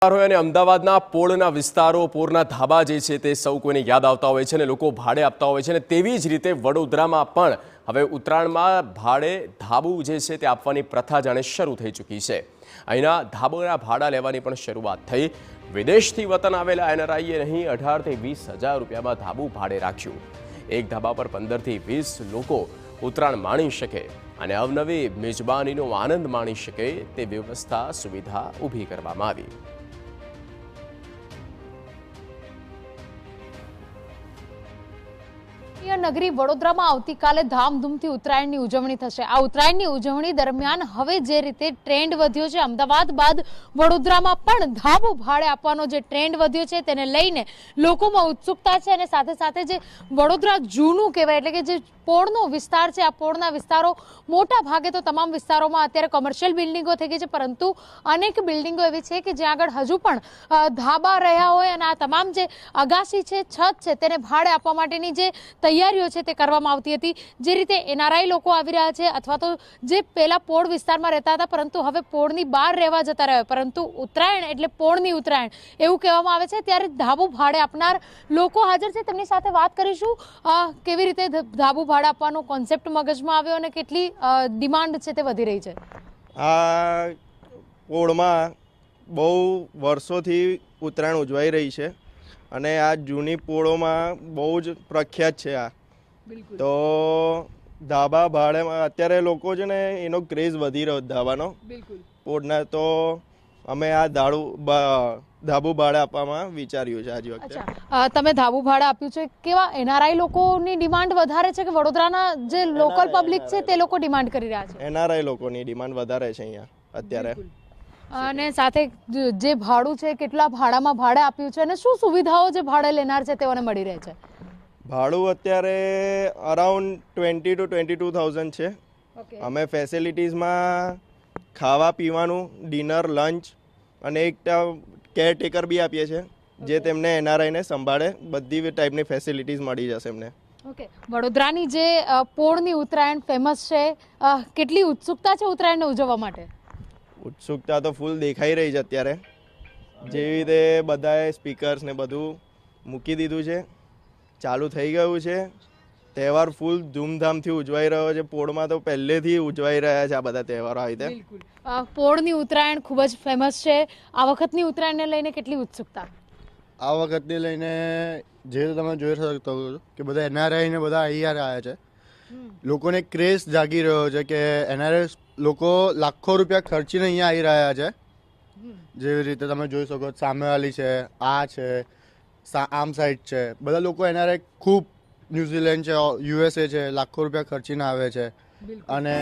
હોય અને અમદાવાદના પોળના વિસ્તારો પોરના ધાબા જે છે તે સૌ કોઈને યાદ આવતા હોય છે અને લોકો ભાડે આપતા હોય છે અને તેવી જ રીતે વડોદરામાં પણ હવે ઉત્તરાયણમાં ભાડે ધાબુ જે છે તે આપવાની પ્રથા જાણે શરૂ થઈ ચૂકી છે। અહીંના ધાબાના ભાડા લેવાની પણ શરૂઆત થઈ। વિદેશથી વતન આવેલા એનઆરઆઈએ નહીં 18 થી 20 હજાર રૂપિયામાં ધાબુ ભાડે રાખ્યું। એક ધાબા પર 15 થી 20 લોકો ઉત્તરાયણ માણી શકે અને અવનવી મેજબાનીનો આનંદ માણી શકે તે વ્યવસ્થા સુવિધા ઊભી કરવામાં આવી। નગરી વડોદરામાં આવતીકાલે ધામધૂમથી ઉત્તરાયણની ઉજવણી થશે। આ ઉત્તરાયણની ઉજવણી દરમિયાન હવે જે રીતે ટ્રેન્ડ વધ્યો છે, અમદાવાદ બાદ વડોદરામાં પણ ધાબુ ભાડે આપવાનો જે ટ્રેન્ડ વધ્યો છે તેને લઈને લોકોમાં ઉત્સુકતા છે અને સાથે સાથે જે વડોદરા જૂનું કહેવાય એટલે કે જે પોળનો વિસ્તાર છે, આ પોળના વિસ્તારો મોટા ભાગે તો તમામ વિસ્તારોમાં અત્યારે કોમર્શિયલ બિલ્ડિંગો થઈ ગઈ છે, પરંતુ અનેક બિલ્ડિંગો એવી છે કે જ્યાં આગળ હજુ પણ ધાબા રહ્યા હોય અને આ તમામ જે અગાસી છે, છત છે તેને ભાડે આપવા માટેની જે તૈયારીઓ છે તે કરવામાં આવતી હતી। જે રીતે એનઆરઆઈ લોકો આવી રહ્યા છે અથવા તો જે પહેલા પોળ વિસ્તારમાં રહેતા હતા પરંતુ હવે પોળની બહાર રહેવા જતા રહ્યા, પરંતુ ઉત્તરાયણ એટલે પોળની ઉત્તરાયણ એવું કહેવામાં આવે છે, ત્યારે ધાબુ ભાડે આપનાર લોકો હાજર છે। તેમની સાથે વાત કરીશું કેવી રીતે ધાબુ ભાડે આપવાનો કોન્સેપ્ટ મગજમાં આવ્યો અને કેટલી ડિમાન્ડ છે તે વધી રહી છે। આ પોળમાં બહુ વર્ષોથી ઉત્તરાયણ ઉજવાઈ રહી છે અને આ જૂની પોળોમાં બહુ જ પ્રખ્યાત છે। આ તો ધાબા ભાડેમાં અત્યારે લોકો છે ને એનો ક્રેઝ વધી રહ્યો ધાબાનો પોળના, તો અમે આ ધાબુ ભાડે આપવામાં વિચાર્યું છે આજ વખતે। તમે ધાબુ ભાડે આપ્યું છે, કેવા એનઆરઆઈ લોકોની ડિમાન્ડ વધારે છે કે વડોદરાના જે લોકલ પબ્લિક છે તે લોકો ડિમાન્ડ કરી રહ્યા છે? એનઆરઆઈ લોકોની ડિમાન્ડ વધારે છે અહીંયા અત્યારે। અને સાથે જે ભાડું છે, કેટલા ભાડામાં ભાડે આપ્યું છે અને શું સુવિધાઓ જે ભાડે લેનાર છે તેઓને મળી રહે છે? ભાડું અત્યારે અરાઉન્ડ 20 to 22,000 છે। અમે ફેસિલિટીઝમાં ખાવા પીવાનું, ડિનર, લંચ અને એક કેરટેકર બી આપીએ છીએ જે તેમને એનઆરઆઈને સંભાળે, બધી ટાઈપની ફેસિલિટીઝ મળી જશે એમને। ઓકે, વડોદરાની જે પોળની ઉત્તરાયણ ફેમસ છે, કેટલી ઉત્સુકતા છે ઉત્તરાયણને ઉજવવા માટે? ઉત્સુકતા તો ફૂલ દેખાઈ રહી છે અત્યારે, જેવી રીતે બધાએ સ્પીકર્સ ને બધું મૂકી દીધું છે, ચાલુ થઈ ગયું છે। તહેવાર ફૂલ ધૂમધામથી ઉજવાઈ રહ્યો છે। પોળમાં તો પહેલેથી ઉજવાઈ રહ્યા છે આ બધા તહેવારો આવી રીતે। પોળની ઉત્તરાયણ ખૂબ જ ફેમસ છે। આ વખતની ઉત્તરાયણને લઈને કેટલી ઉત્સુકતા? આ વખતને લઈને જે તમે જોઈ શકતો કે બધા એનઆરઆઈ ને બધા અહીંયા રહ્યા છે, લોકોને ક્રેઝ જાગી રહ્યો છે કે એનઆરઆઈ લોકો લાખો રૂપિયા ખર્ચીને અહીંયા આવી રહ્યા છે। જેવી રીતે તમે જોઈ શકો, સામેવાલી છે, આ છે, આમ સાઈડ છે, બધા લોકો એનઆરઆઈ ખૂબ ન્યુઝીલેન્ડ છે, યુએસએ છે, લાખો રૂપિયા ખર્ચીને આવે છે અને